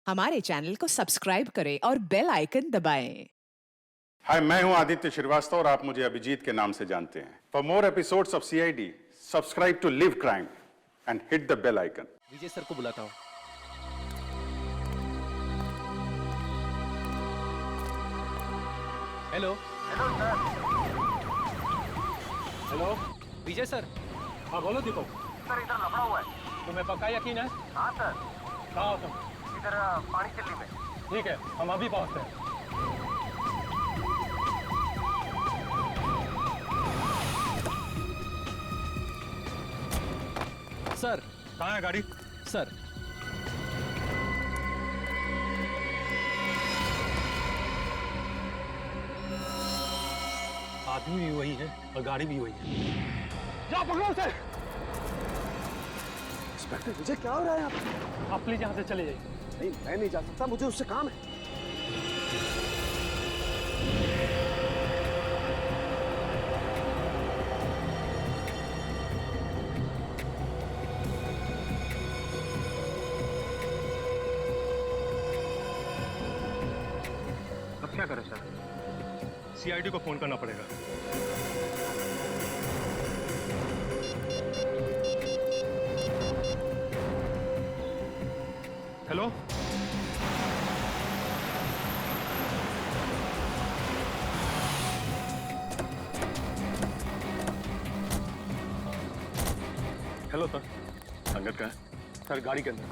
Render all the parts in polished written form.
हमारे चैनल को सब्सक्राइब करें और बेल आइकन दबाएं। हाय, मैं हूं आदित्य श्रीवास्तव और आप मुझे अभिजीत के नाम से जानते हैं। For more episodes of CID, subscribe to Live Crime and hit the bell icon. Vijay sir को बुलाता हूँ। Hello hello sir. Hello Vijay sir. हाँ बोलो दीपक। सर इधर लफड़ा हुआ है। तुम्हें पक्का यकीन है? हाँ सर। कहाँ हो तुम? इधर पानी चिल्ली में। ठीक है, हम अभी पहुँचते हैं। सर कहाँ है गाड़ी? सर आदमी भी वही है और गाड़ी भी वही है। जाओ पकड़ो उसे। इंस्पेक्टर विजय, क्या हो रहा है यहाँ पे? आप प्लीज यहाँ से चले जाइए। नहीं, मैं नहीं जा सकता, मुझे उससे काम है। अब क्या करें सर? सीआईडी को फोन करना पड़ेगा। Hello, hello sir. संगत का है? सर गाड़ी के अंदर।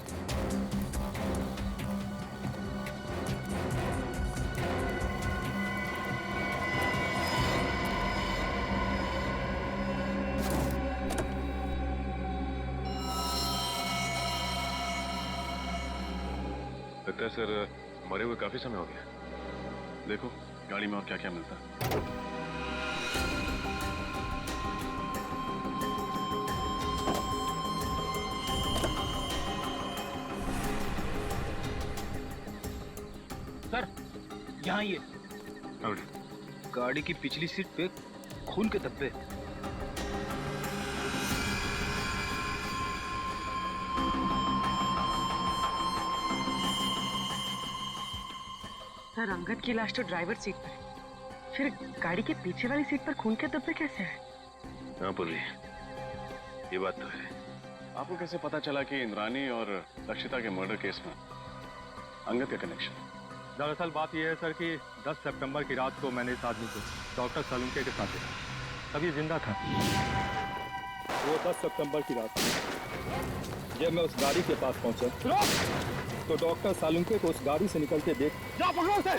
लगता है सर मरे हुए काफी समय हो गया। देखो गाड़ी में और क्या क्या मिलता है। सर यहाँ ये और गाड़ी की पिछली सीट पे खून के धब्बे। सर अंगद की लाश तो ड्राइवर सीट पर है, फिर गाड़ी के पीछे वाली सीट पर खून के धब्बे कैसे हैं? हाँ पुर्री, ये बात तो है। आपको कैसे पता चला कि इंद्रानी और लक्षिता के मर्डर केस में अंगद का कनेक्शन? दरअसल बात यह है सर कि 10 सितंबर की रात को मैंने इस आदमी को डॉक्टर सालुंके के साथ देखा। तब ये जिंदा था। वो 10 सितंबर की रात जब मैं उस गाड़ी के पास पहुंचा तो डॉक्टर सालुंके को उस गाड़ी से निकलते देख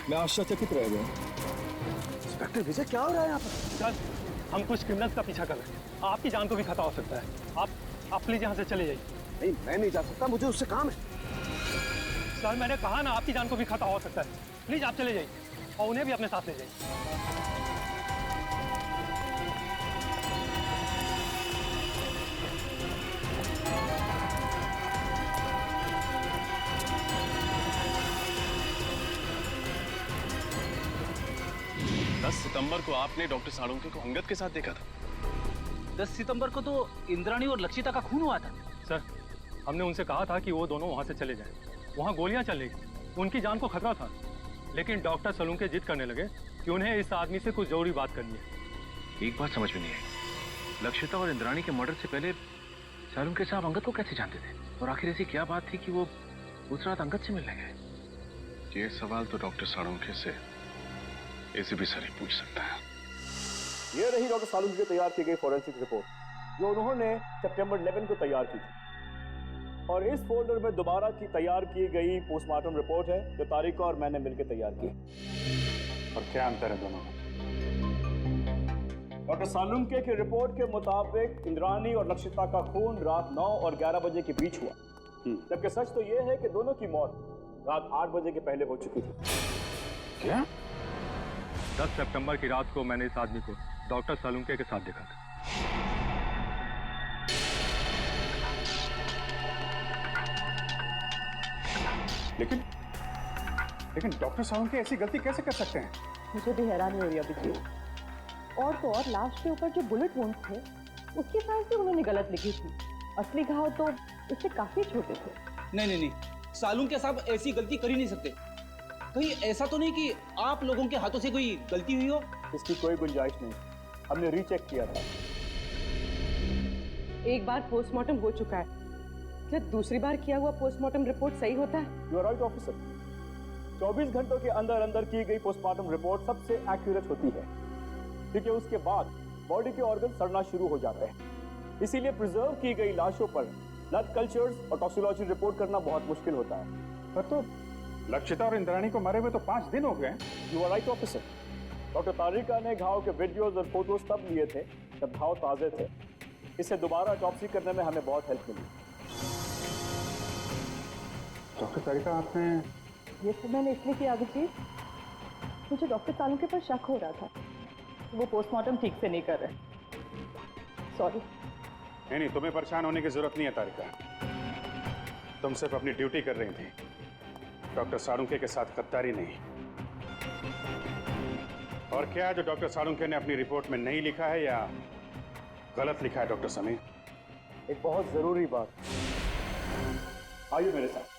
मैं आश्चर्यचकित रह गया। इंस्पेक्टर विजय, क्या हो रहा है यहाँ पर? सर हम कुछ क्रिमिनल्स का पीछा कर रहे हैं। आपकी जान को भी खतरा हो सकता है। आप प्लीज यहाँ से चले जाइए। नहीं, मैं नहीं जा सकता, मुझे उससे काम है। सर मैंने कहा ना, आपकी जान को भी खतरा हो सकता है। प्लीज आप चले जाइए और उन्हें भी अपने साथ ले जाइए। 10 सितंबर को आपने डॉक्टर सालुंके को अंगद के साथ देखा था। 10 सितंबर को तो इंद्राणी और लक्षिता का खून हुआ था। सर हमने उनसे कहा था कि वो दोनों वहां से चले जाएं। वहां गोलियां चल रही थी, उनकी जान को खतरा था। लेकिन डॉक्टर सालुंके जिद करने लगे कि उन्हें इस आदमी से कुछ जरूरी बात करनी है। एक बात समझ में नहीं आई, लक्षिता और इंद्राणी के मर्डर से पहले सालुंके साहब अंगद को कैसे जानते थे? और आखिर ऐसी क्या बात थी कि वो उस रात अंगद से मिलने गए? ये सवाल तो डॉक्टर सालुंके से एसीपी सर ही पूछ सकता है। ये रही डॉक्टर सालुंके की तैयार की गई फॉरेंसिक रिपोर्ट जो उन्होंने सितंबर 11 को तैयार की थी। और इस फोल्डर में दोबारा की तैयार की गई पोस्टमार्टम रिपोर्ट है जो तारिका और मैंने मिलकर तैयार की। और क्या अंतर है दोनों में? डॉक्टर सालुंके की रिपोर्ट के मुताबिक इंद्रानी और लक्षिता का खून रात 9 और 11 बजे के बीच हुआ, जबकि सच तो यह है कि दोनों की मौत रात 8 बजे के पहले हो चुकी थी। क्या? 10 सितंबर की रात को मैंने इस आदमी को डॉक्टर सालुंके के साथ देखा था। लेकिन डॉक्टर सालुंके ऐसी गलती कैसे कर सकते हैं? मुझे भी हैरानी हो रही है अभिजीत। और तो और लाश के ऊपर जो बुलेट वुंड्स थे उसकी साइज भी उन्होंने गलत लिखी थी। असली घाव तो इससे काफी छोटे थे। नहीं, सालुंके साहब ऐसी गलती कर ही नहीं सकते। कहीं ऐसा तो नहीं कि आप लोगों के हाथों से कोई गलती हुई हो? इसकी कोई गुंजाइश नहीं, हमने रीचेक किया था। एक बार पोस्टमार्टम हो चुका है, क्या दूसरी बार किया हुआ पोस्टमार्टम रिपोर्ट सही होता है? यू आर राइट ऑफिसर, 24 घंटों के अंदर अंदर की गई पोस्टमार्टम रिपोर्ट सबसे एक्यूरेट होती है, क्योंकि उसके बाद बॉडी के ऑर्गन सड़ना शुरू हो जाते हैं। इसीलिए प्रिजर्व की गई लाशों पर ब्लड कल्चर्स और टॉक्सिकोलॉजी रिपोर्ट करना बहुत मुश्किल होता है। पर तो लक्षिता और इंद्राणी को मरे हुए तो 5 दिन हो गए। You are right officer, doctor Tarika ने घाव के वीडियोस और फोटोज तब लिए थे जब घाव ताजे थे। इसे दोबारा ऑटोप्सी करने में हमें बहुत हेल्प मिली। डॉक्टर तारिका, आपने ये सब मैंने इसलिए किया अभिजीत, मुझे डॉक्टर सालुंके पर शक हो रहा था, वो पोस्टमार्टम ठीक से नहीं कर रहे। सॉरी। नहीं, तुम्हें परेशान होने की जरूरत नहीं है तारिका। तुम सिर्फ अपनी ड्यूटी कर रही थी, डॉक्टर सालुंके के साथ गद्दारी नहीं। और क्या जो डॉक्टर सालुंके ने अपनी रिपोर्ट में नहीं लिखा है या गलत लिखा है डॉक्टर समीर? एक बहुत जरूरी बात, आइए मेरे साथ।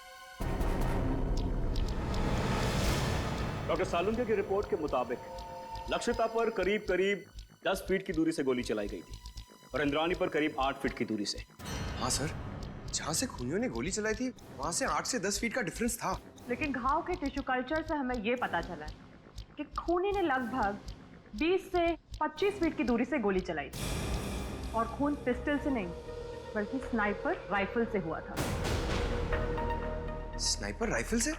डॉक्टर सालुंके की रिपोर्ट के मुताबिक लक्षिता पर करीब 10 फीट की दूरी से गोली चलाई गई थी और इंद्राणी पर करीब 8 फीट की दूरी से। हाँ सर, जहाँ से खूनियों ने गोली चलाई थी वहाँ से 8 से 10 फीट का डिफरेंस था। लेकिन घाव के टिश्यू कल्चर से हमें ये पता चला है कि खूनी ने लगभग 20 से 25 फीट की दूरी से गोली चलाई थी और खून पिस्टल से नहीं बल्कि स्नाइपर राइफल से हुआ था। स्नाइपर राइफल से?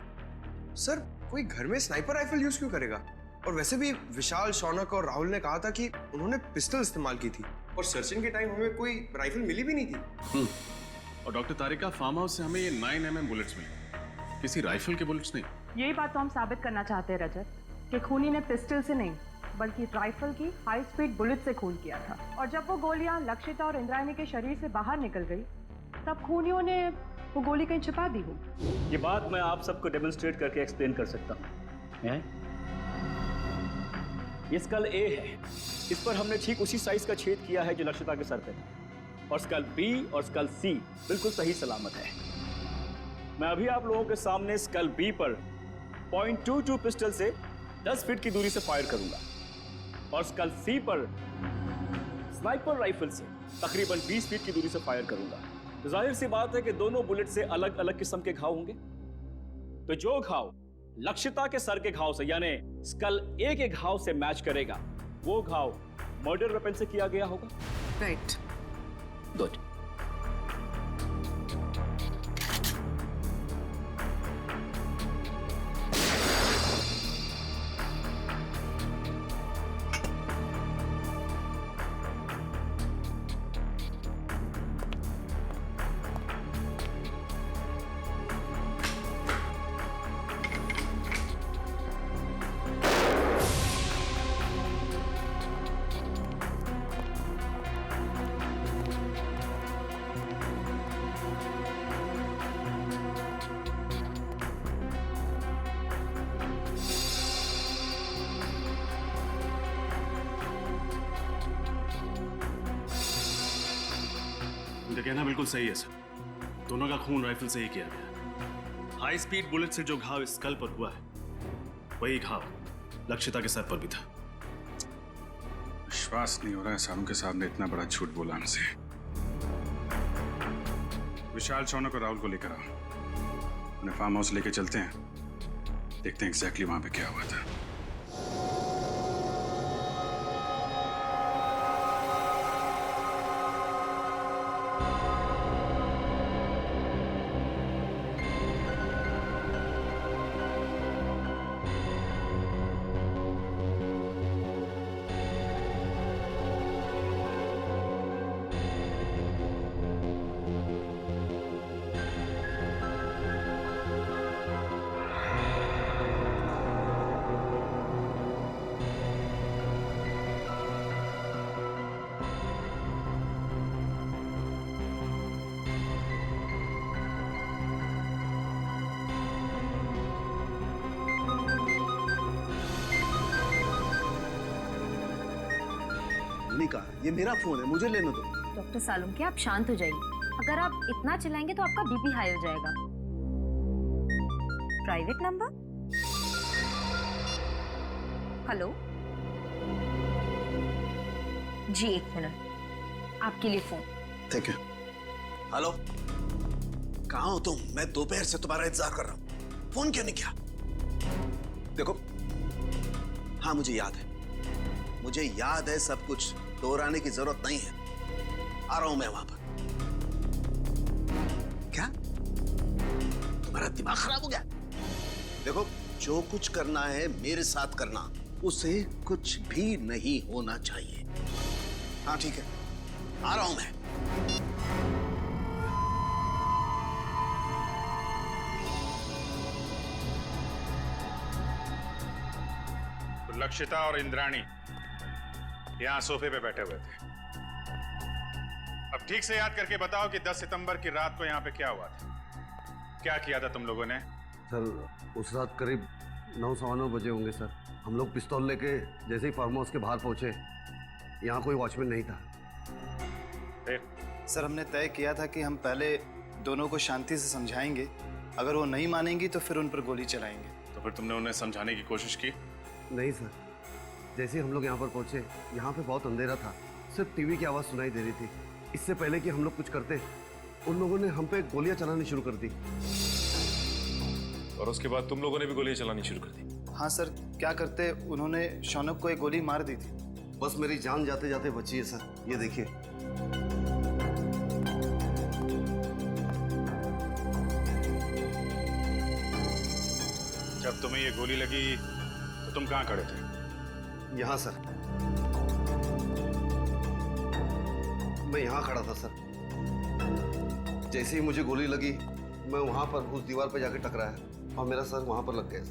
सर, कोई घर में स्नाइपर राइफल यूज क्यों करेगा? और वैसे भी विशाल, शौनक और राहुल ने कहा था कि उन्होंने पिस्टल इस्तेमाल की थी और सर्चिंग के टाइम हमें कोई राइफल मिली भी नहीं थी। और डॉक्टर तारिका, फार्म हाउस से हमें ये 9mm बुलेट्स मिले, किसी राइफल के बुलेट्स नहीं। यही बात तो हम साबित करना चाहते हैं रजत, कि खूनी ने पिस्टल से नहीं बल्कि राइफल की हाई स्पीड बुलेट से खून किया था। और जब वो गोलियां लक्षिता और इंद्राणी के शरीर से बाहर निकल गई तब खूनियों ने वो गोली कहीं छिपा दी हो। ये बात मैं आप सबको डेमोन्स्ट्रेट करके एक्सप्लेन कर सकता हूँ। ये स्कल ए है, इस पर हमने ठीक उसी साइज का छेद किया है जो लक्षिता के सर पे था। और स्कल बी और स्कल सी बिल्कुल सही सलामत है। मैं अभी आप लोगों के सामने स्कल बी पर .22 पिस्टल से 10 फीट की दूरी से फायर करूंगा और स्कल सी पर स्नाइपर राइफल से तकरीबन 20 फीट की दूरी से फायर करूंगा। तो जाहिर सी बात है कि दोनों बुलेट से अलग अलग किस्म के घाव होंगे। तो जो घाव लक्षिता के सर के घाव से यानी स्कल ए के घाव से मैच करेगा वो घाव मर्डर वेपन से किया गया होगा। राइट। गुड। उनका कहना बिल्कुल सही है सर, दोनों का खून राइफल से ही किया गया। हाई स्पीड बुलेट से जो घाव स्कल पर हुआ है वही घाव लक्षिता के सर पर भी था। विश्वास नहीं हो रहा है सालुंके साहब ने इतना बड़ा झूठ बोला हमसे। विशाल, शौनक और राहुल को लेकर आओ, उन्हें फार्म हाउस लेके चलते हैं, देखते हैं एग्जैक्टली वहां पे क्या हुआ था। मोनिका, ये मेरा फोन है, मुझे लेने दो। डॉक्टर सालुंके, आप शांत हो जाइए। अगर आप इतना चिल्लाएंगे तो आपका बीपी हाई हो जाएगा। Private number? हेलो जी, 1 मिनट, आपके लिए फोन। Thank you. हेलो, कहाँ हो तुम? मैं दोपहर से तुम्हारा इंतजार कर रहा हूँ, फोन क्यों नहीं किया? देखो, हाँ मुझे याद है सब कुछ, दोहराने की जरूरत नहीं है। आ रहा हूं मैं वहां पर। क्या तुम्हारा दिमाग खराब हो गया? देखो, जो कुछ करना है मेरे साथ करना, उसे कुछ भी नहीं होना चाहिए। हाँ ठीक है, आ रहा हूं मैं। तो लक्षिता और इंद्राणी यहां सोफे पे बैठे हुए थे। अब ठीक से याद करके बताओ कि 10 सितंबर की रात को यहाँ पे क्या हुआ था? क्या किया था तुम लोगों ने? सर, उस रात करीब 9-9:15 बजे होंगे सर। हम लोग पिस्तौल लेके जैसे ही फार्म हाउस के बाहर पहुंचे, यहाँ कोई वॉचमैन नहीं था। सर, हमने तय किया था कि हम पहले दोनों को शांति से समझाएंगे, अगर वो नहीं मानेंगी तो फिर उन पर गोली चलाएंगे। तो फिर तुमने उन्हें समझाने की कोशिश की? नहीं सर, जैसे ही हम लोग यहाँ पर पहुंचे, यहाँ पे बहुत अंधेरा था, सिर्फ टीवी की आवाज़ सुनाई दे रही थी। इससे पहले कि हम लोग कुछ करते, उन लोगों ने हम पे गोलियां चलानी शुरू कर दी। और उसके बाद तुम लोगों ने भी गोलियां चलानी शुरू कर दी? हाँ सर, क्या करते, उन्होंने शौनक को एक गोली मार दी थी। बस मेरी जान जाते जाते बची है सर, ये देखिए। जब तुम्हें ये गोली लगी तो तुम कहाँ खड़े थे? यहाँ सर, मैं यहाँ खड़ा था सर। जैसे ही मुझे गोली लगी, मैं वहां पर उस दीवार पे जाके टकराया और मेरा सर वहां पर लग गया।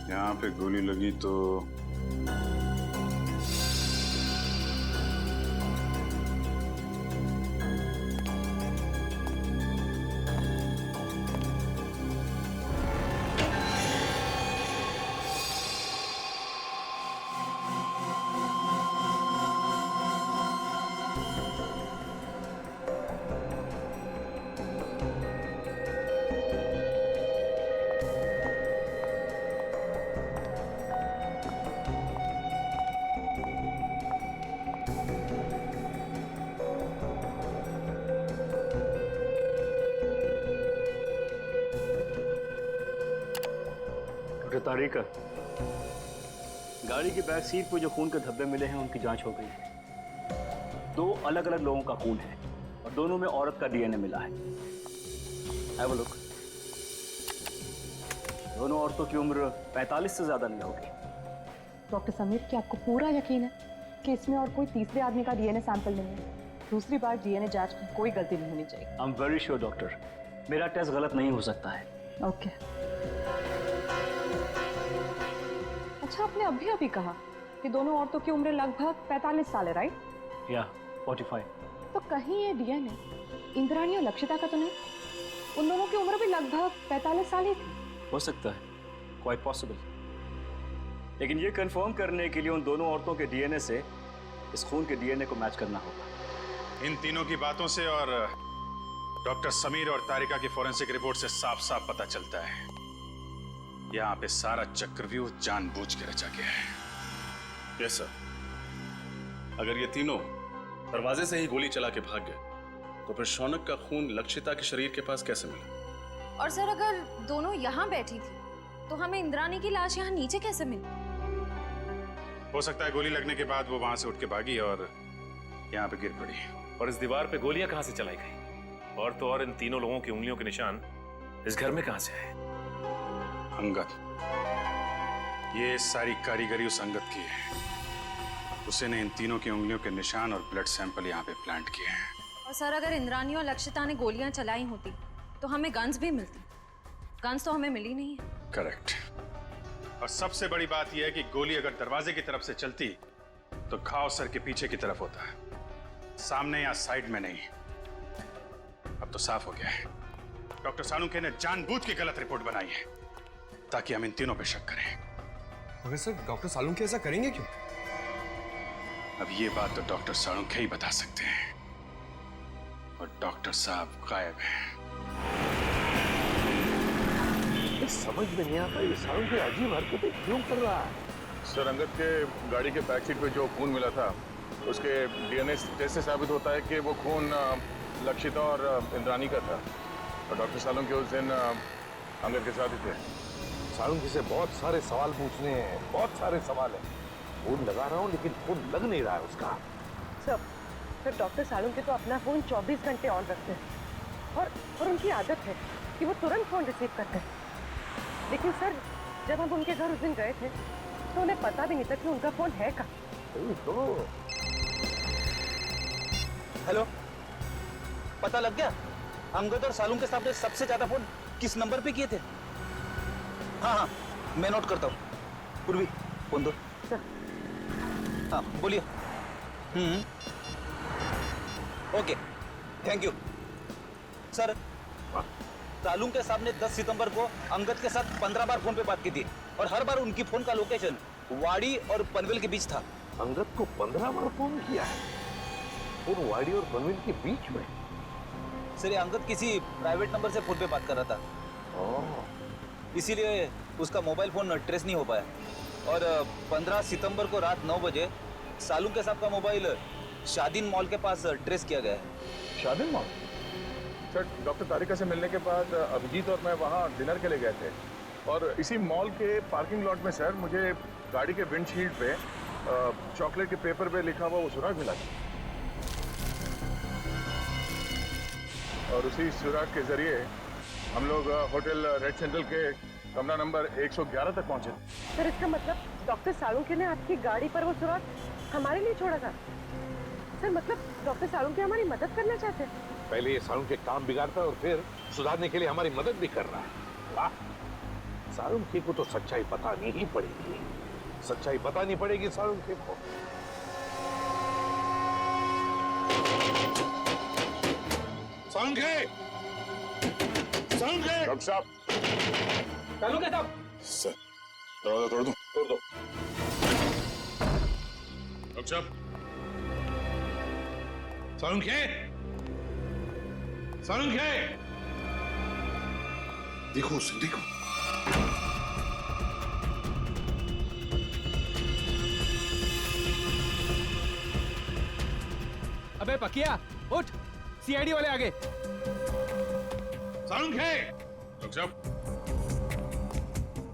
यहाँ पे गोली लगी तो तारिका, गाड़ी की बैक सीट पर जो खून के धब्बे मिले हैं उनकी जांच हो गई है। 2 अलग अलग लोगों का खून है और दोनों में औरत का डीएनए मिला है। Have a look. दोनों औरतों की उम्र 45 से ज्यादा नहीं होगी। डॉक्टर समीर, क्या आपको पूरा यकीन है कि इसमें और कोई तीसरे आदमी का डीएनए सैंपल नहीं है? दूसरी बार डीएनए जांच में कोई गलती नहीं होनी चाहिए। I am very sure doctor, मेरा टेस्ट गलत नहीं हो सकता है। ओके। अच्छा, आपने अभी कहा कि दोनों औरतों की उम्र लगभग 45 साल है, राइट? या 45। तो कहीं ये डीएनए इंद्राणी और लक्षिता का तो नहीं? उन दोनों की उम्र भी लगभग 45 साल ही थी। हो सकता है, क्वाइट पॉसिबल। लेकिन ये कंफर्म करने के लिए उन दोनों औरतों के डीएनए से इस खून के डीएनए को मैच करना होगा। इन तीनों की बातों से और डॉक्टर समीर और तारिका की फोरेंसिक रिपोर्ट से साफ साफ पता चलता है, यहाँ पे सारा चक्रव्यूह जानबूझ के रचा गया है। Yes sir. अगर ये तीनों दरवाजे से ही गोली चला के भाग गए, तो फिर शौनक का खून लक्षिता के शरीर के पास कैसे मिला? और सर, अगर दोनों यहाँ बैठी थी तो हमें इंद्राणी की लाश यहाँ नीचे कैसे मिली? हो सकता है गोली लगने के बाद वो वहां से उठ के भागी और यहाँ पे गिर पड़ी। और इस दीवार पे गोलियां कहां से चलाई गई? और तो और इन तीनों लोगों की उंगलियों के निशान इस घर में कहां से आए? अंगद, ये सारी कारीगरी उस अंगद की है। उसी ने इन तीनों की उंगलियों के निशान और ब्लड सैंपल यहाँ पे प्लांट किए हैं। और सर, अगर इंद्राणी और लक्षिता ने गोलियां चलाई होती तो हमें गन्स भी मिलती। गन्स तो हमें मिली नहीं है। करेक्ट। और सबसे बड़ी बात यह है कि गोली अगर दरवाजे की तरफ से चलती तो घाव सर के पीछे की तरफ होता है, सामने या साइड में नहीं। अब तो साफ हो गया है, डॉक्टर सालुंखे ने जानबूझ के गलत रिपोर्ट बनाई है ताकि हम इन तीनों पे शक करें। मगर सर, डॉक्टर सालुंखे ऐसा करेंगे क्यों? अब ये बात तो डॉक्टर सालुंखे ही बता सकते हैं, और डॉक्टर साहब गायब हैं। समझ में नहीं आता ये सारुण की अजीब हरकतें क्यों कर रहा है। सर, अंगद के गाड़ी के बैक सीट पे जो खून मिला था उसके डीएनए टेस्ट से साबित होता है कि वो खून लक्षिता और इंद्रानी का था और डॉक्टर सालुंके उस दिन अंगद के साथ ही थे। सारुण से बहुत सारे सवाल पूछने हैं, बहुत सारे सवाल हैं। फोन लगा रहा हूँ लेकिन फोन लग नहीं रहा है उसका। सर डॉक्टर सालुंके तो अपना फोन 24 घंटे ऑन रखते हैं और उनकी आदत है कि वो तुरंत फोन रिसीव करते हैं। लेकिन सर, जब हम उनके घर उस दिन गए थे तो उन्हें पता भी नहीं था कि उनका फोन है कहाँ। तो हेलो, पता लग गया अंगद और सालुंके साहब ने सबसे ज्यादा फोन किस नंबर पे किए थे? हाँ, मैं नोट करता हूँ। पूर्वी, फोन दो। हाँ, बोलिए। Okay, thank you. Sir, Salunke साहब ने 10 सितंबर को अंगद के साथ 15 बार फोन पे बात की थी और हर बार उनकी फोन का लोकेशन वाड़ी और पनवेल के बीच था। अंगद को 15 बार फोन किया है और वाड़ी और पनवेल के बीच में। सर, ये अंगद किसी प्राइवेट नंबर से फोन पे बात कर रहा था, इसीलिए उसका मोबाइल फोन ट्रेस नहीं हो पाया। और 15 सितंबर को रात 9 बजे सालुंके साहब का मोबाइल शादीन मॉल के पास ट्रेस किया गया है। शादीन मॉल? सर, डॉक्टर तारिका से मिलने के बाद अभिजीत और मैं वहाँ डिनर के लिए गए थे और इसी मॉल के पार्किंग लॉट में सर मुझे गाड़ी के विंडशील्ड पे चॉकलेट के पेपर पे लिखा हुआ वो सुराग मिला था और उसी सुराग के जरिए हम लोग होटल रेड सेंट्रल के कमरा नंबर 111 तक पहुंचे। सर, इसका मतलब डॉक्टर सालुंके ने आपकी गाड़ी पर वो सुराग हमारे लिए छोड़ा था। सर, मतलब डॉक्टर सालुंके हमारी मदद करना चाहते हैं। पहले ये सारुण काम बिगाड़ता है और फिर सुधारने के लिए हमारी मदद भी कर रहा है। वाह, सारुंके को तो सच्चाई बतानी ही पड़ेगी। सच्चाई बतानी पड़ेगी सारुंके को। सारुंके! सारुंके! डॉक्टर साहब! सालुंके साहब! सर, दरवाजा तोड़ दूं? तोड़ दो। डॉक्टर साहब! सारुंके! सारुंके! देखो उसे, देखो। अबे पकिया, उठ, सीआईडी वाले आगे। सारुंके! डॉक्टर साहब!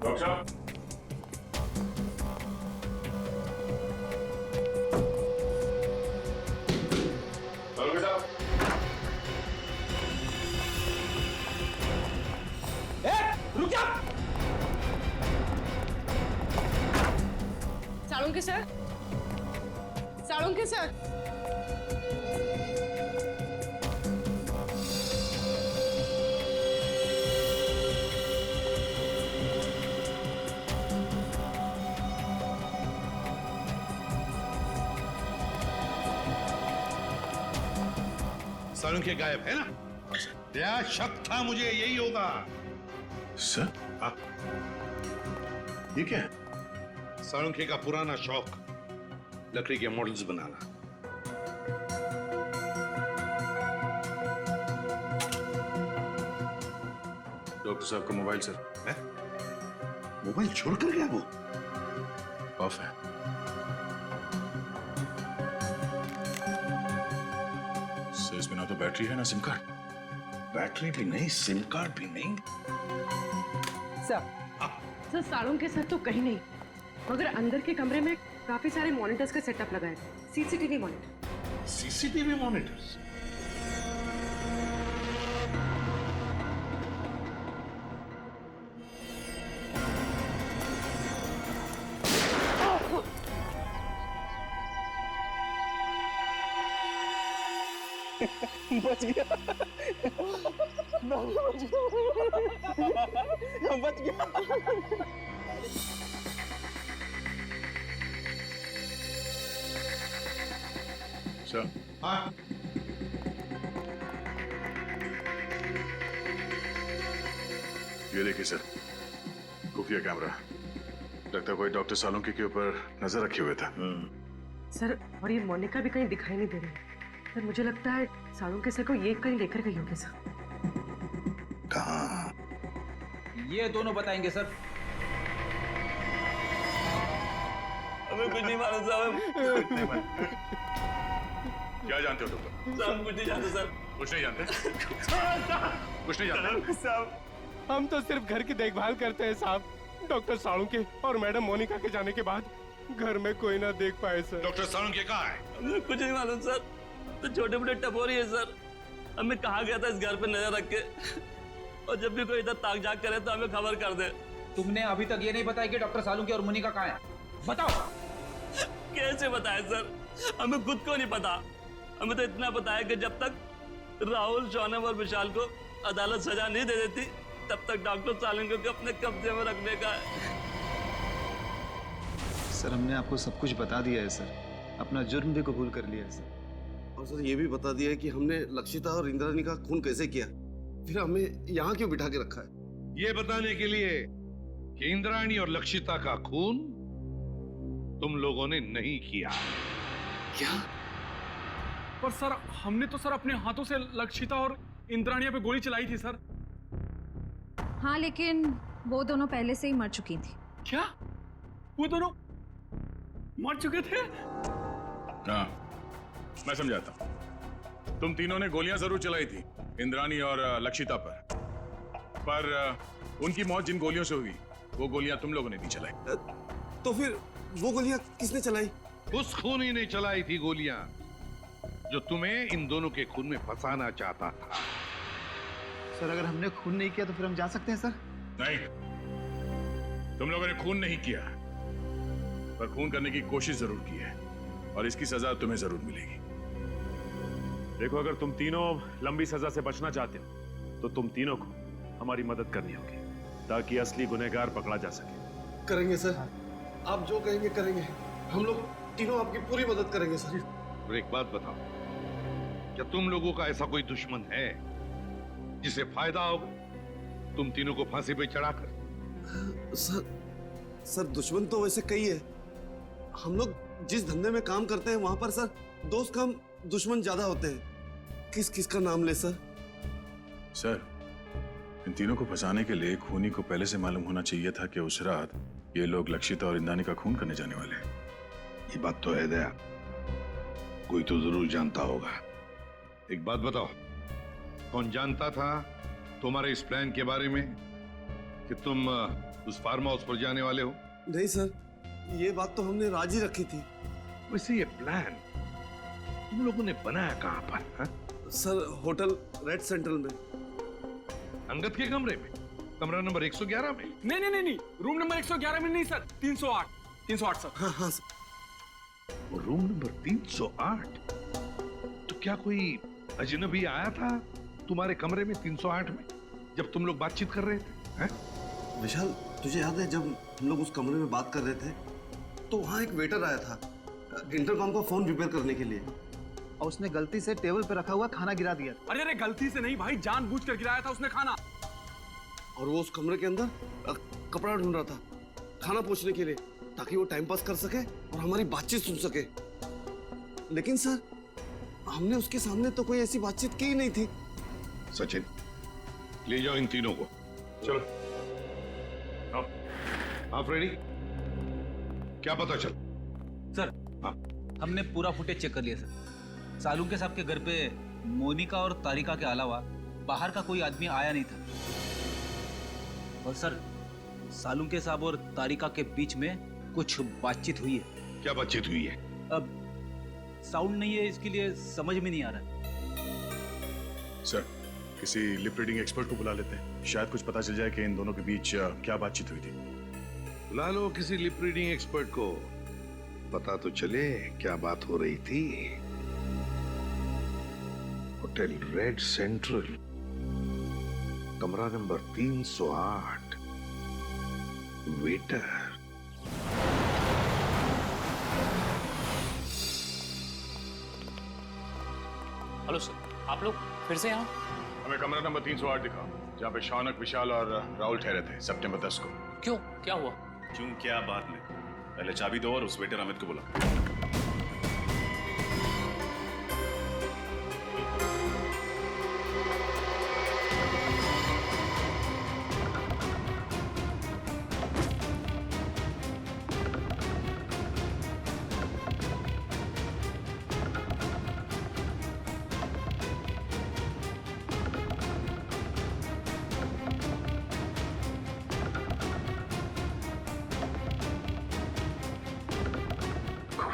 डॉक्टर साहब! सारुंके साहब! रुक जा! Salunke sir, Salunke sir. सालुंके गायब है ना? क्या शक था मुझे यही होगा। सर, आप ये क्या है? सालुंके का पुराना शौक, लकड़ी के मॉडल्स बनाना। डॉक्टर साहब का मोबाइल सर है? मोबाइल छोड़कर गया वो? ऑफ है। सर, इसमें ना तो बैटरी है ना सिम कार्ड। बैटरी भी नहीं, सिम कार्ड भी नहीं। सर, सालुंके सर तो कहीं नहीं, मगर अंदर के कमरे में काफी सारे मॉनिटर्स का सेटअप लगा है। CCTV monitor. CCTV monitors? बच गया। बच गया। सर, हाँ, ये देखिए सर, खुफिया कैमरा। लगता है कोई डॉक्टर सालुंके के ऊपर नजर रखे हुए था। सर, और ये मोनिका भी कहीं दिखाई नहीं दे रही। सर मुझे लगता है सालुंके सर को ये कहीं लेकर गई होगी सर। कहाँ? ये दोनों बताएंगे सर। हमें कुछ नहीं मालूम साहब। क्या जानते हो तुम? साहब कुछ नहीं जानते सर। कुछ नहीं जानते? कुछ नहीं जानते? साहब हम तो सिर्फ घर की देखभाल करते हैं साहब। डॉक्टर सालुंके और मैडम मोनिका के जाने के बाद घर में कोई ना देख पाए सर। डॉक्टर सालुंके कहाँ है? हमें कुछ नहीं मालूम सर। तो छोटे मोटे टपोरी है सर। हमें कहा गया था इस घर पे नजर रख के, और जब भी कोई इधर ताक झाक करे तो हमें खबर कर दे। तुमने अभी तक ये नहीं बताया कि डॉक्टर सालुंके और मोनिका कहाँ है? बताओ। कैसे बताए सर? हमें खुद को नहीं पता। हमें तो इतना पता है कि जब तक राहुल, शौनक और विशाल को अदालत सजा नहीं दे देती तब तक डॉक्टर सालुंके को अपने कब्जे में रखने का है। सर हमने आपको सब कुछ बता दिया है सर, अपना जुर्म भी कबूल कर लिया है सर। और सर ये भी बता दिया है कि हमने लक्षिता और इंद्राणी का खून कैसे किया, फिर हमें यहाँ क्यों बिठा के रखा है? ये बताने के लिए कि इंद्राणी और लक्षिता का खून तुम लोगों ने नहीं किया। क्या? पर सर हमने तो सर अपने हाथों से लक्षिता और इंद्राणिया पे गोली चलाई थी सर। हाँ लेकिन वो दोनों पहले से ही मर चुकी थी। क्या? वो दोनों मर चुके थे? हाँ, मैं समझाता हूं। तुम तीनों ने गोलियां जरूर चलाई थी इंद्राणी और लक्षिता पर उनकी मौत जिन गोलियों से हुई वो गोलियां तुम लोगों ने नहीं चलाई। तो फिर वो गोलियां किसने चलाई? उस खूनी ने चलाई थी गोलियां जो तुम्हें इन दोनों के खून में फंसाना चाहता था। सर अगर हमने खून नहीं किया तो फिर हम जा सकते हैं सर? नहीं, तुम लोगों ने खून नहीं किया, पर खून करने की कोशिश जरूर की है और इसकी सजा तुम्हें जरूर मिलेगी। देखो, अगर तुम तीनों लंबी सजा से बचना चाहते हो तो तुम तीनों को हमारी मदद करनी होगी ताकि असली गुनहगार पकड़ा जा सके। करेंगे सर, आप जो कहेंगे करेंगे। हम लोग तीनों आपकी पूरी मदद करेंगे सर। और एक बात बताओ, क्या तुम लोगों का ऐसा कोई दुश्मन है जिसे फायदा होगा तुम तीनों को फांसी पे चढ़ाकर? सर दुश्मन तो वैसे कई है। हम लोग जिस धंधे में काम करते हैं वहां पर सर दोस्त कम दुश्मन ज्यादा होते हैं। किस किस का नाम ले सर? सर, इन तीनों को फंसाने के लिए खूनी को पहले से मालूम होना चाहिए था कि उस रात ये लोग लक्षिता और इंद्राणी का खून करने जाने वाले हैं। ये बात तो है दया, कोई तो जरूर जानता होगा। एक बात बताओ, कौन जानता था तुम्हारे इस प्लान के बारे में कि तुम उस फार्म हाउस पर जाने वाले हो? नहीं सर, ये बात तो हमने राज ही रखी थी। वैसे ये प्लान तुम लोगों ने बनाया कहां पर? हा? सर होटल रेड सेंट्रल में। अंगद के कमरे में? कमरा नंबर 111 में? नहीं, रूम नंबर 111 में नहीं सर, 308 सर। हाँ सर। वो रूम नंबर 308? तो क्या कोई अजनबी आया था तुम्हारे कमरे में 308 में जब तुम लोग बातचीत कर रहे थे? विशाल, तुझे याद है जब हम लोग उस कमरे में बात कर रहे थे तो वहाँ एक वेटर आया था इंटरकॉम का फोन रिपेयर करने के लिए, और उसने गलती से टेबल पे रखा हुआ खाना गिरा दिया। अरे गलती से नहीं भाई, जानबूझकर गिराया था उसने खाना। और वो उस कमरे के अंदर कपड़ा ढूंढ रहा था खाना पोंछने के लिए ताकि वो टाइम पास कर सके और हमारी बातचीत सुन सके। लेकिन सर हमने उसके सामने तो कोई ऐसी बातचीत की ही नहीं थी। सचिन, ले जाओ इन तीनों को। चलो। आप रेडी? क्या पता चल? सर हमने पूरा फुटेज चेक कर लिया सर। सालुंके साहब के घर पे मोनिका और तारिका के अलावा बाहर का कोई आदमी आया नहीं था। और सर सालुंके साहब और तारिका के बीच में कुछ बातचीत हुई है। क्या बातचीत हुई है? अब साउंड नहीं है, इसके लिए समझ में नहीं आ रहा। सर, किसी लिप रीडिंग एक्सपर्ट को बुला लेते हैं, शायद कुछ पता चल जाए कि इन दोनों के बीच क्या बातचीत हुई थी। बुला लो किसी लिप रीडिंग एक्सपर्ट को, पता तो चले क्या बात हो रही थी। होटल रेड सेंट्रल, कमरा नंबर 308, वेटर। हेलो सर, आप लोग फिर से यहाँ? हमें कमरा नंबर 308 दिखाओ, जहाँ पे शौनक, विशाल और राहुल ठहरे थे सितंबर 10 को। क्यों, क्या हुआ? क्यों क्या बात में, पहले चाबी दो और उस वेटर अमित को बुला।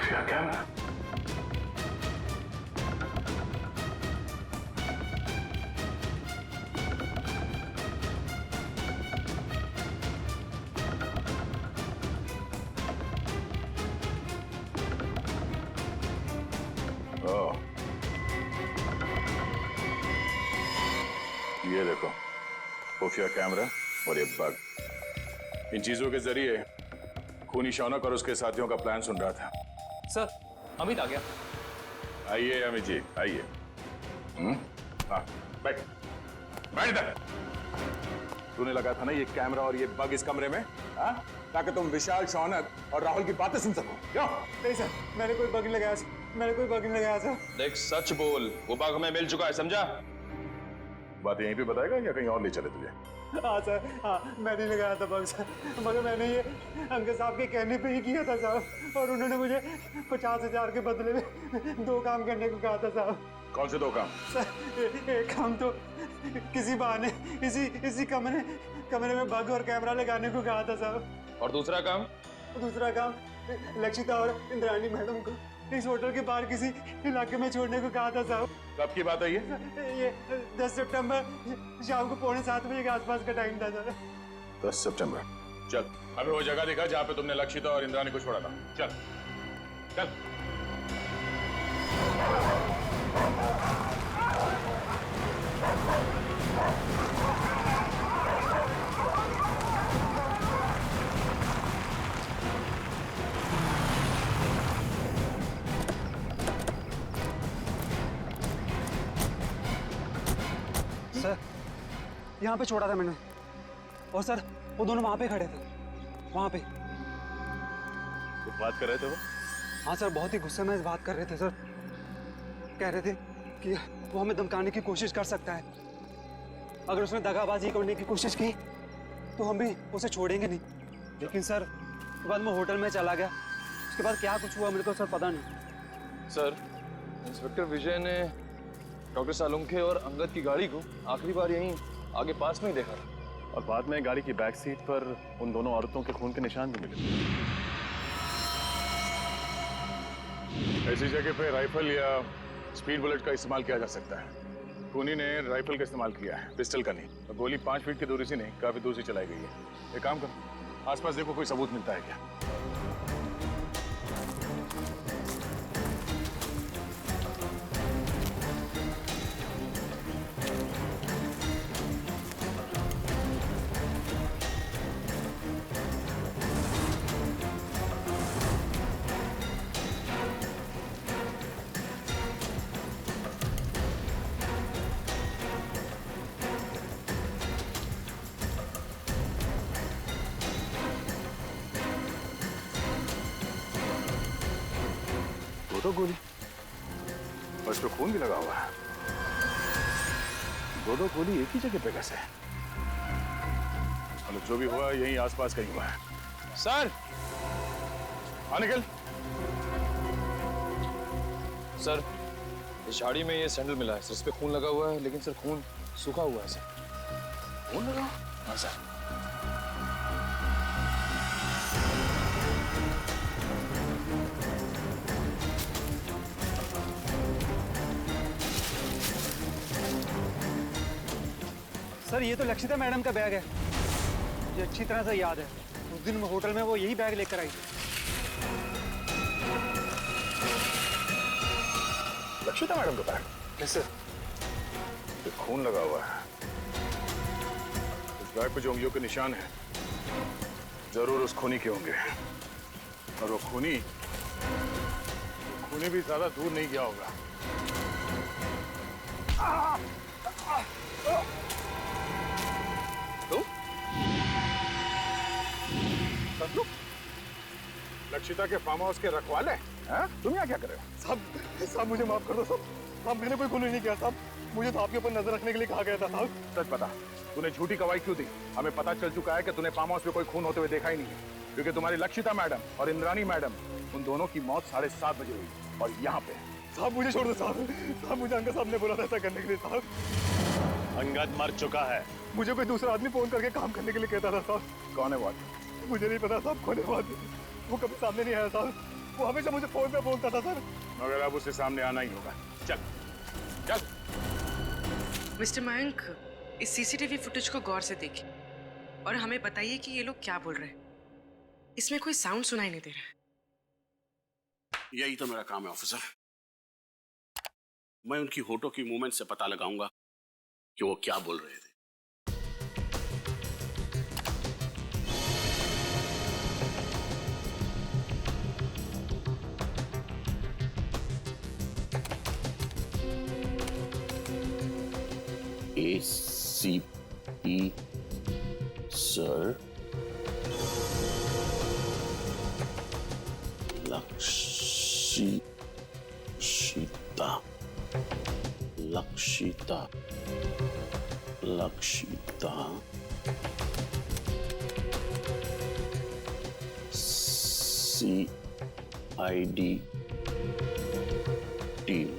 खुफिया कैमरा। ये देखो खुफिया कैमरा और ये बग। इन चीजों के जरिए खूनी शौनक और उसके साथियों का प्लान सुन रहा था। सर अमित आ गया। आइए अमित जी आइए। हाँ बैठ बैठ इधर। तूने लगा था ना ये कैमरा और ये बग इस कमरे में, हाँ? ताकि तुम विशाल, शौनक और राहुल की बातें सुन सको। क्यों? नहीं सर, मैंने कोई बग नहीं लगाया सर, मैंने कोई बग नहीं लगाया सर। देख सच बोल, वो बग हमें मिल चुका है, समझा? बात यहीं पे बताएगा या कहीं और ले चले तुझे? हाँ सर, हाँ मैं नहीं लगाया था बग सर, मगर मैंने ये अंकल साहब के कहने पे ही किया था साहब, और उन्होंने मुझे 50,000 के बदले में 2 काम करने को कहा था साहब। कौन से 2 काम? सर एक काम तो किसी बहाने इसी कमरे में बग और कैमरा लगाने को कहा था साहब। और दूसरा काम? दूसरा काम लक्षिता और इंद्राणी मैडम को इस होटल के बाहर किसी इलाके में छोड़ने को कहा था साहब। कब की बात है ये 10 सितंबर शाम को 6:45 बजे के आसपास का टाइम था सर। 10 सितंबर। चल हमें वो जगह दिखा जहाँ पे तुमने लक्षिता और इंद्राणी को छोड़ा था। चल चल। सर यहाँ पे छोड़ा था मैंने, और सर वो दोनों वहाँ पे खड़े थे, वहाँ पे। कुछ बात कर रहे थे वो? हाँ सर, बहुत ही गुस्से में इस बात कर रहे थे सर। कह रहे थे कि वो हमें धमकाने की कोशिश कर सकता है, अगर उसने दगाबाजी करने की कोशिश की तो हम भी उसे छोड़ेंगे नहीं। लेकिन सर उसके बाद मैं होटल में चला गया, उसके बाद क्या कुछ हुआ मेरे को सर पता नहीं। सर इंस्पेक्टर विजय ने डॉक्टर सालुंखे और अंगद की गाड़ी को आखिरी बार यहीं आगे पास में ही देखा था, और बाद में गाड़ी की बैक सीट पर उन दोनों औरतों के खून के निशान भी मिले। ऐसी जगह पे राइफल या स्पीड बुलेट का इस्तेमाल किया जा सकता है। खूनी ने राइफल का इस्तेमाल किया है, पिस्टल का नहीं। तो गोली 5 फीट की दूरी से नहीं, काफी दूर से चलाई गई है। एक काम करो, आसपास देखो कोई सबूत मिलता है क्या। तो गोली और इस पे खून भी लगा हुआ है। 2 गोली एक ही जगह पे कैसे? मतलब जो भी हुआ यहीं आसपास कहीं हुआ है। सर निकल। सर इस झाड़ी में ये सैंडल मिला है सर, इस पे खून लगा हुआ है, लेकिन सर खून सूखा हुआ है सर। खून लगा? हाँ सर। सर ये तो लक्षिता मैडम का बैग है, मुझे अच्छी तरह से याद है। उस दिन होटल में वो यही बैग लेकर आई थी। लक्षिता मैडम का बैग? कैसे? खून लगा हुआ है। इस बैग पे जो उंगलियों के निशान हैं जरूर उस खूनी के होंगे, और वो खूनी भी ज्यादा दूर नहीं गया होगा। तो लक्षिता के फार्म हाउस के रखवाले हैं? तुम यहाँ क्या कर रहे हो? साहब मुझे माफ कर दो साहब, मैंने कोई खून नहीं किया साहब, मुझे तो आपके ऊपर नजर रखने के लिए कहा गया था साहब। सच बता, तूने झूठी गवाही क्यों दी? हमें पता चल चुका है कि तूने फार्म हाउस में कोई खून होते हुए देखा ही नहीं है, क्योंकि तुम्हारी लक्षिता मैडम और इंद्राणी मैडम, उन दोनों की मौत 7:30 बजे हुई, और यहाँ पे। साहब मुझे छोड़ दो साहब, मुझे अंकल साहब ने बोला था ऐसा करने के लिए साहब। अंगद मर चुका है। मुझे कोई दूसरा आदमी फोन करके काम करने के लिए कहता था साहब। कौन है वो? मुझे नहीं पता साहब, कौन है वो? वो कभी सामने नहीं आया साहब। वो हमेशा मुझे फोन पे बोलता था सर। मगर अब उसे सामने आना ही होगा। चल चल। मिस्टर मयंक, इस सीसीटीवी फुटेज को गौर से देखिए और हमें बताइए कि ये लोग क्या बोल रहे हैं। इसमें कोई साउंड सुनाई नहीं दे रहा है। यही तो मेरा काम है ऑफिसर। मैं उनकी होठों की मूवमेंट से पता लगाऊंगा कि वो क्या बोल रहे थे। ACP sir, Lakshita CID team.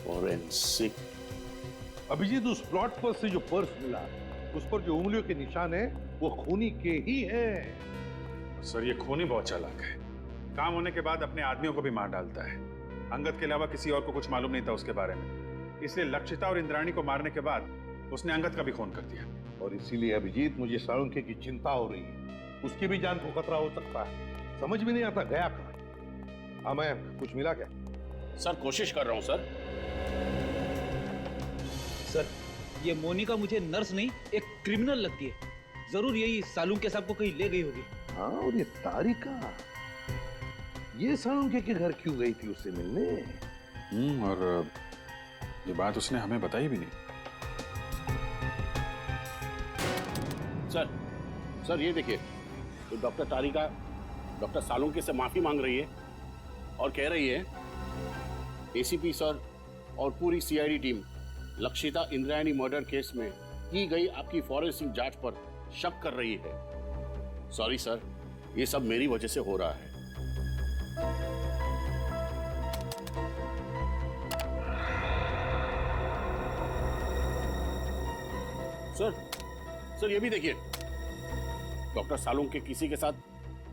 Forensic. Abhijeet, उस प्लॉट पर से जो पर्स मिला, उस पर जो उंगलियों के निशान है वो खूनी के ही हैं। सर, ये खूनी बहुत चालाक है। काम होने के बाद अपने आदमियों को भी मार डालता है। अंगद के अलावा किसी और को कुछ मालूम नहीं था उसके बारे में, इसलिए लक्षिता और इंद्राणी को मारने के बाद उसने अंगद का भी खून कर दिया। और इसीलिए अभिजीत, मुझे साळुंखे की चिंता हो रही है। उसकी भी जान को खतरा हो सकता है। समझ में नहीं आता गया कहाँ। मैं कुछ मिला क्या? सर, कोशिश कर रहा हूं सर। सर, ये मोनिका मुझे नर्स नहीं, एक क्रिमिनल लगती है। जरूर यही सालुंखे साहब को कहीं ले गई होगी। हाँ, और ये तारिका, ये साळुंखे के घर क्यों गई थी उससे मिलने? और ये बात उसने हमें बताई भी नहीं। सर ये देखिए, तो डॉक्टर तारिका डॉक्टर सालुंखे से माफी मांग रही है और कह रही है ACP सर और पूरी CID team Lakshita Indrayani murder case में की गई आपकी फॉरेंसिक जांच पर शक कर रही है। सॉरी सर, ये सब मेरी वजह से हो रहा है। सर ये भी देखिए, डॉक्टर सालुंखे किसी के साथ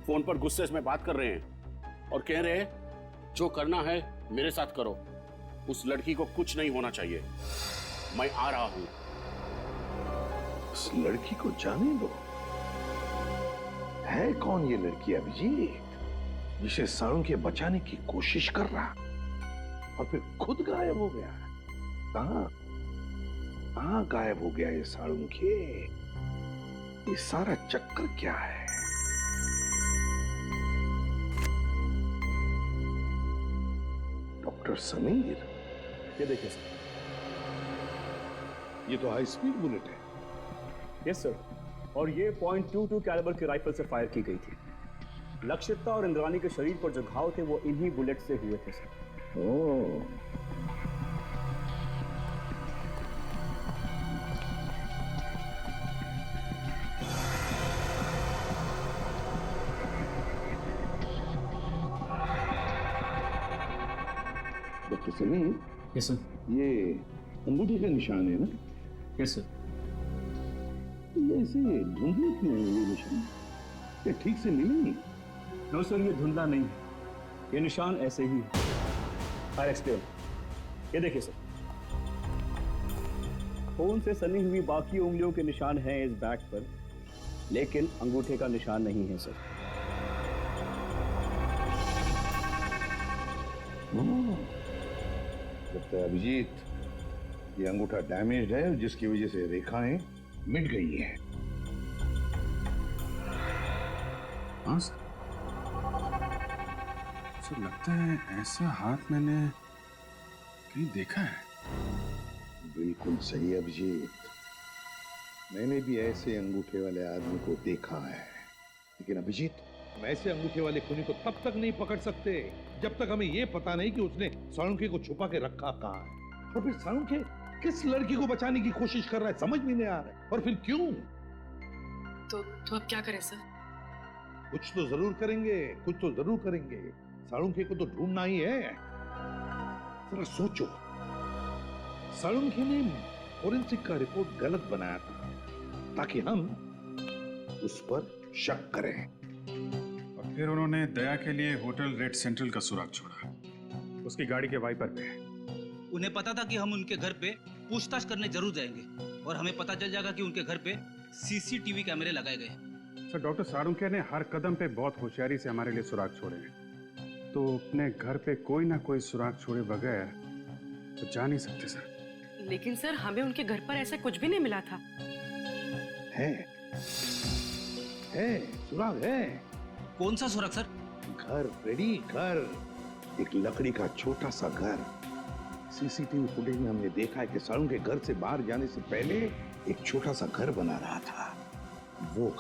फोन पर गुस्से में बात कर रहे हैं और कह रहे हैं जो करना है मेरे साथ करो, उस लड़की को कुछ नहीं होना चाहिए। मैं आ रहा हूं। उस लड़की को जाने दो। है कौन ये लड़की अभिजीत, जिसे साळुंखे बचाने की कोशिश कर रहा और फिर खुद गायब हो गया? कहां गायब हो गया ये साळुंखे? ये सारा चक्कर क्या है? डॉक्टर समीर, ये देखिए सर, ये तो हाई स्पीड बुलेट है। यस सर, और ये .22 कैलिबर की राइफल से फायर की गई थी। लक्षिता और इंद्राणी के शरीर पर जो घाव थे वो इन्हीं बुलेट से हुए थे sir. Oh, doctor Sameer. Yes sir. ये अंगूठी का निशान है ना? Yes sir. ये ऐसे धुंधले क्यों है ये निशान? ये ठीक से मिले नहीं? नो सर, ये धुंधला नहीं है, ये निशान ऐसे ही है। I explain. ये देखिए सर, खून से सनी हुई बाकी उंगलियों के निशान हैं इस बैग पर, लेकिन अंगूठे का निशान नहीं है सर। लगता है अभिजीत, ये अंगूठा डैमेज है, जिसकी वजह से रेखाएं मिट गई हैं। हाँ सर, लगता है ऐसा हाथ मैंने कहीं देखा है। बिल्कुल सही अभिजीत, मैंने भी ऐसे अंगूठे वाले आदमी को देखा है। लेकिन अभिजीत, हम ऐसे अंगूठे वाले खूनी को तब तक नहीं पकड़ सकते जब तक हमें यह पता नहीं कि उसने साळुंखे को छुपा के रखा कहाँ है, और फिर साळुंखे किस लड़की को बचाने की कोशिश कर रहा है समझ में नहीं आ रहा है, और फिर क्यों? तो अब क्या करें सर? कुछ तो जरूर करेंगे, कुछ तो जरूर करेंगे। साळुंखे को तो ढूंढना ही है। जरा सोचो, साळुंखे ने फोरेंसिक का रिपोर्ट गलत बनाया था ताकि हम उस पर शक करें। और फिर उन्होंने दया के लिए होटल रेड सेंट्रल का सुराग छोड़ा, उसकी गाड़ी के वाइपर पे। उन्हें पता था कि हम उनके घर पे पूछताछ करने जरूर जाएंगे और हमें पता चल जाएगा कि उनके घर पे सीसीटीवी कैमरे लगाए गए हैं। सर, डॉक्टर साळुंखे ने हर कदम पे बहुत होशियारी से हमारे लिए सुराग छोड़े हैं, तो अपने घर पे कोई ना कोई सुराग छोड़े बगैर तो जा नहीं सकते सर। लेकिन सर, हमें उनके घर पर ऐसा कुछ भी नहीं मिला था। है सुराग है। कौन सा सुराग सर? घर रेडी, घर, एक लकड़ी का छोटा सा घर। सीसीटीवी फुटेज में हमने देखा है कि साळुंखे घर से बाहर जाने से पहले एक छोटा सा घर बना रहा था। वो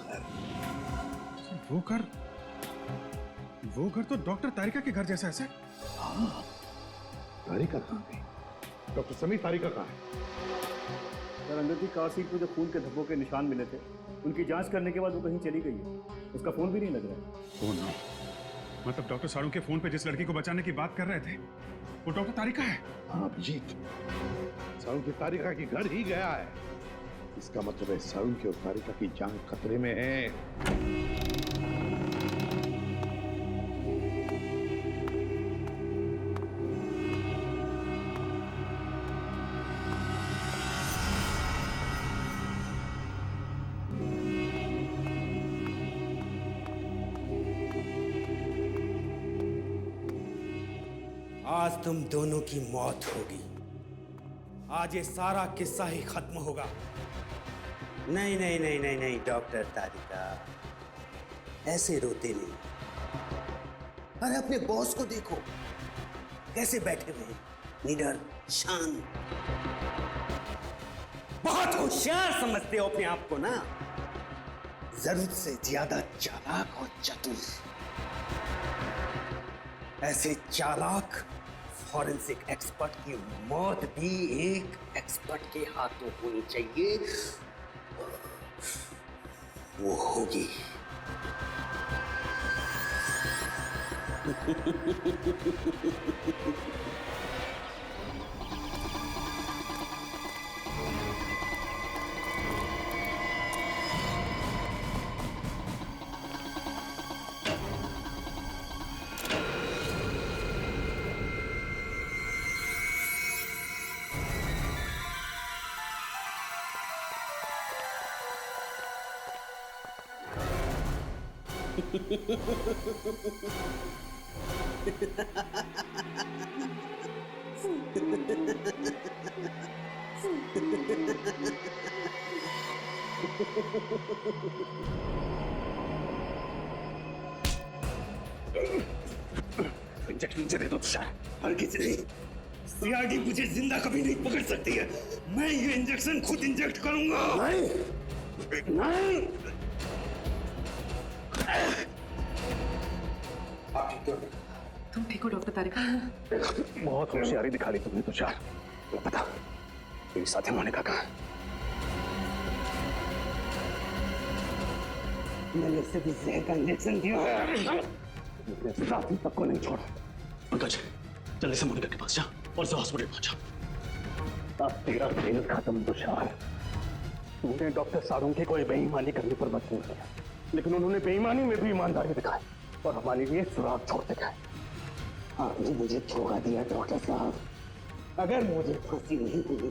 घर तो डॉक्टर तारिका के घर जैसा है सर। हाँ, तारिका कहाँ है? डॉक्टर समीर, तारिका कहाँ है? सर, अंगद की कार सीट पर जो खून के धब्बों के निशान मिले थे, उनकी जांच करने के बाद वो कहीं चली गई है। उसका फोन भी नहीं लग रहा है। फोन? मतलब डॉक्टर साळुंखे फोन पे जिस लड़की को बचाने की बात कर रहे थे वो डॉक्टर तारिका है? हाँ अभिजीत, साळुंखे तारिका के घर ही गया है। इसका मतलब है साळुंखे और तारिका की जान खतरे में है। आज तुम दोनों की मौत होगी। आज ये सारा किस्सा ही खत्म होगा। नहीं नहीं नहीं नहीं नहीं डॉक्टर तारिका, ऐसे रोते नहीं। अरे अपने बॉस को देखो, कैसे बैठे हुए हैं, निडर, शांत। बहुत होशियार समझते हो अपने आप को ना, जरूरत से ज्यादा चालाक और चतुर। ऐसे चालाक फॉरेंसिक एक्सपर्ट की मौत भी एक एक्सपर्ट के हाथों होनी चाहिए। वो होगी। इंजेक्शन दे दो तुषार। हरगिज नहीं, सीआईडी मुझे जिंदा कभी नहीं पकड़ सकती है। मैं ये इंजेक्शन खुद इंजेक्ट करूंगा। नहीं नहीं। तुम ठीक हो डॉक्टर तारिका? बहुत होशियारी दिखा ली तुमने तुषार। पता मेरी साथी मोनिका कहाँ है? मैंने उसे भी जहर का इंजेक्शन दिया है। अपने साथी सबको नहीं छोड़ा। पंकज, जल्दी से मोनिका के पास जा और उसे हॉस्पिटल पहुंचा। अब तेरा खेल खत्म तुषार। तूने डॉक्टर साळुंखे को बेईमानी करने पर मजबूर किया, लेकिन उन्होंने बेईमानी में भी ईमानदारी दिखाई और हमारे लिए सुराग छोड़ते गए। आपने मुझे धोखा दिया डॉक्टर साहब। अगर मुझे फांसी नहीं हुई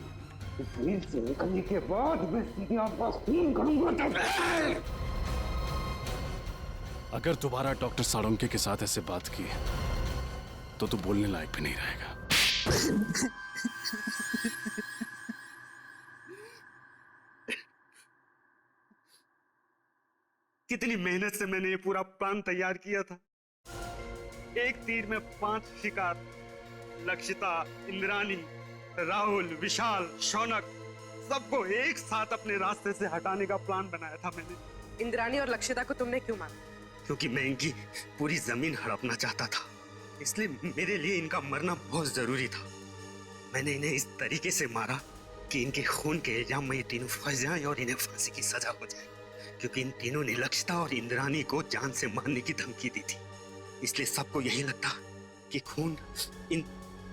तो जेल से निकलने के बाद मैं सीधे आपका खून करूंगा। अगर दोबारा डॉक्टर साळुंखे के साथ ऐसे बात की तो तू बोलने लायक भी नहीं रहेगा। कितनी मेहनत से मैंने ये पूरा प्लान तैयार किया था। एक तीर में 5 शिकार, लक्षिता, इंद्रानी, राहुल, विशाल, शौनक, सबको एक साथ अपने रास्ते से हटाने का प्लान बनाया था मैंने। इंद्रानी और लक्षिता को तुमने क्यों मारा? क्योंकि मैं इनकी पूरी जमीन हड़पना चाहता था, इसलिए मेरे लिए इनका मरना बहुत जरूरी था। मैंने इन्हें इस तरीके से मारा कि इनके खून के इल्जाम में ये तीनों फंस जाएं और इन्हें फांसी की सजा हो जाए, क्योंकि इन तीनों ने लक्षिता और इंद्रानी को जान से मारने की धमकी दी थी। इसलिए सबको यही लगता कि खून इन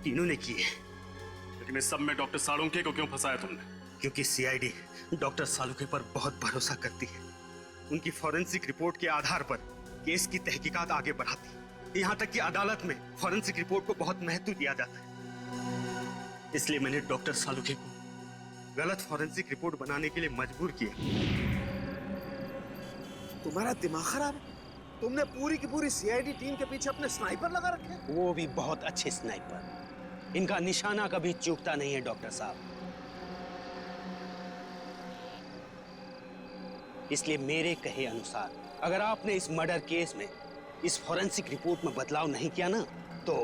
तीनों ने किए। लेकिन इस सब में डॉक्टर साळुंखे को क्यों फंसाया तुमने? क्योंकि सीआईडी डॉक्टर साळुंखे पर बहुत भरोसा करती है। उनकी फॉरेंसिक रिपोर्ट के आधार पर केस की तहकीकात आगे बढ़ाती है। यहाँ तक कि अदालत में फॉरेंसिक रिपोर्ट को बहुत महत्व दिया जाता है। इसलिए मैंने डॉक्टर साळुंखे को गलत फॉरेंसिक रिपोर्ट बनाने के लिए मजबूर किया। तुम्हारा दिमाग खराब है? तुमने पूरी की पूरी सीआईडी टीम के पीछे अपने स्नाइपर लगा रखे? वो भी बहुत अच्छे स्नाइपर। इनका निशाना कभी चूकता नहीं है डॉक्टर साहब। इसलिए मेरे कहे अनुसार अगर आपने इस मर्डर केस में इस फॉरेंसिक रिपोर्ट में बदलाव नहीं किया ना तो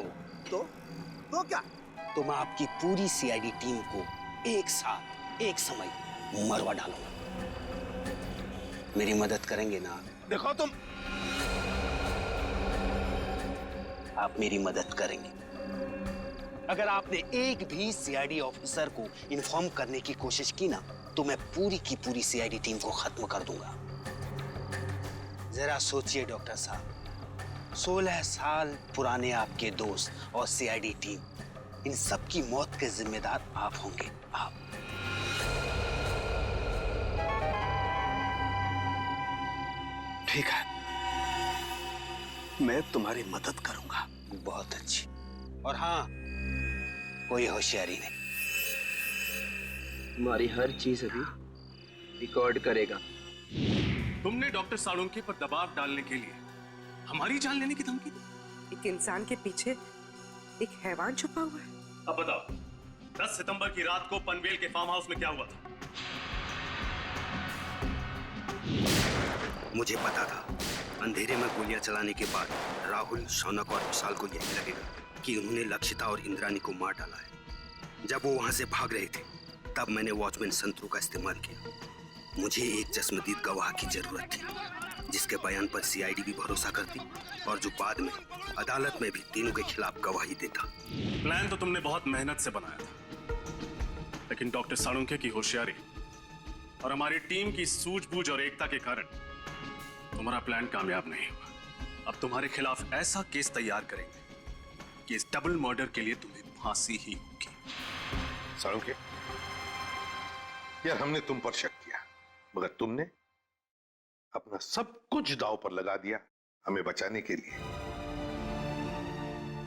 क्या? तो मैं आपकी पूरी सीआईडी टीम को एक साथ एक समय मरवा डालूंगा। मेरी मदद करेंगे ना? देखो तुम, आप मेरी मदद करेंगे। अगर आपने एक भी सीआईडी ऑफिसर को इन्फॉर्म करने की कोशिश की ना तो मैं पूरी की पूरी सीआईडी टीम को खत्म कर दूंगा। जरा सोचिए डॉक्टर साहब, 16 साल पुराने आपके दोस्त और सीआईडी टीम, इन सब की मौत के जिम्मेदार आप होंगे। आप ठीक है, मैं तुम्हारी मदद करूंगा। बहुत अच्छी। और हाँ, कोई होशियारी नहीं। तुम्हारी हर चीज अभी रिकॉर्ड करेगा। तुमने डॉक्टर साळुंखे पर दबाव डालने के लिए हमारी जान लेने की धमकी दी। एक इंसान के पीछे एक हैवान छुपा हुआ है। अब बताओ, 10 सितंबर की रात को पनवेल के फार्म हाउस में क्या हुआ था? मुझे पता था अंधेरे में गोलियां चलाने के बाद राहुल, शौनक और विशाल को यही लगेगा कि उन्होंने लक्षिता और इंद्राणी को मार डाला है। जब वो वहां से भाग रहे थे तब मैंने वॉचमैन संतरू का इस्तेमाल किया। मुझे एक चश्मदीद गवाह की जरूरत थी जिसके बयान पर सीआईडी भी भरोसा करती और जो बाद में अदालत में भी तीनों के खिलाफ गवाही देता। प्लान तो तुमने बहुत मेहनत से बनाया था, लेकिन डॉक्टर साळुंखे की होशियारी और हमारी टीम की सूझबूझ और एकता के कारण तुम्हारा प्लान कामयाब नहीं हुआ। अब तुम्हारे खिलाफ ऐसा केस तैयार करेंगे कि इस डबल मर्डर के लिए तुम्हें फांसी ही होगी। साळुंखे, यार हमने तुम पर शक किया, मगर तुमने अपना सब कुछ दांव पर लगा दिया हमें बचाने के लिए।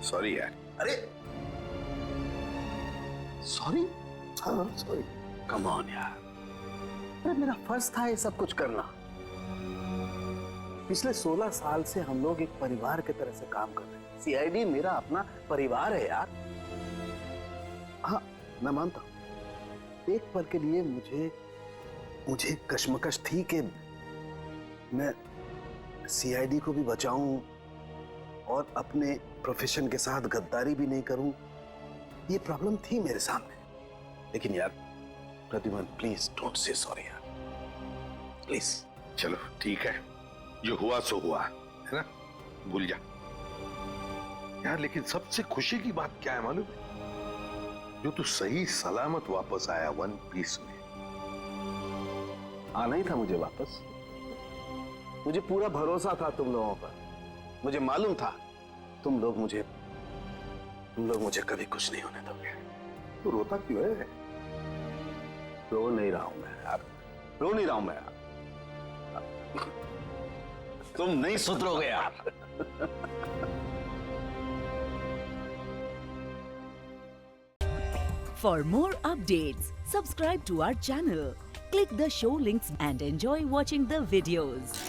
सॉरी यार। अरे सॉरी? हाँ सॉरी। कम ऑन यार, अरे मेरा फर्ज था ये सब कुछ करना। पिछले 16 साल से हम लोग एक परिवार की तरह से काम कर रहे हैं। सीआईडी मेरा अपना परिवार है यार। हाँ मैं मानता हूं, एक पल के लिए मुझे कश्मकश थी कि मैं सीआईडी को भी बचाऊं और अपने प्रोफेशन के साथ गद्दारी भी नहीं करूं। ये प्रॉब्लम थी मेरे सामने। लेकिन यार Pradyuman, please don't say sorry यार, प्लीज। चलो ठीक है, जो हुआ सो हुआ, है ना, भूल जा यार। लेकिन सबसे खुशी की बात क्या है मालूम है? जो तू सही सलामत वापस आया वन पीस में। आना ही था मुझे वापस। मुझे पूरा भरोसा था तुम लोगों पर। मुझे मालूम था तुम लोग मुझे कभी कुछ नहीं होने दोगे। तू रोता क्यों है? रो नहीं रहा हूं मैं यार, रो नहीं रहा हूं मैं यार। तुम नहीं सुधरोगे यार। For more updates, subscribe to our channel, click the show links and enjoy watching the videos.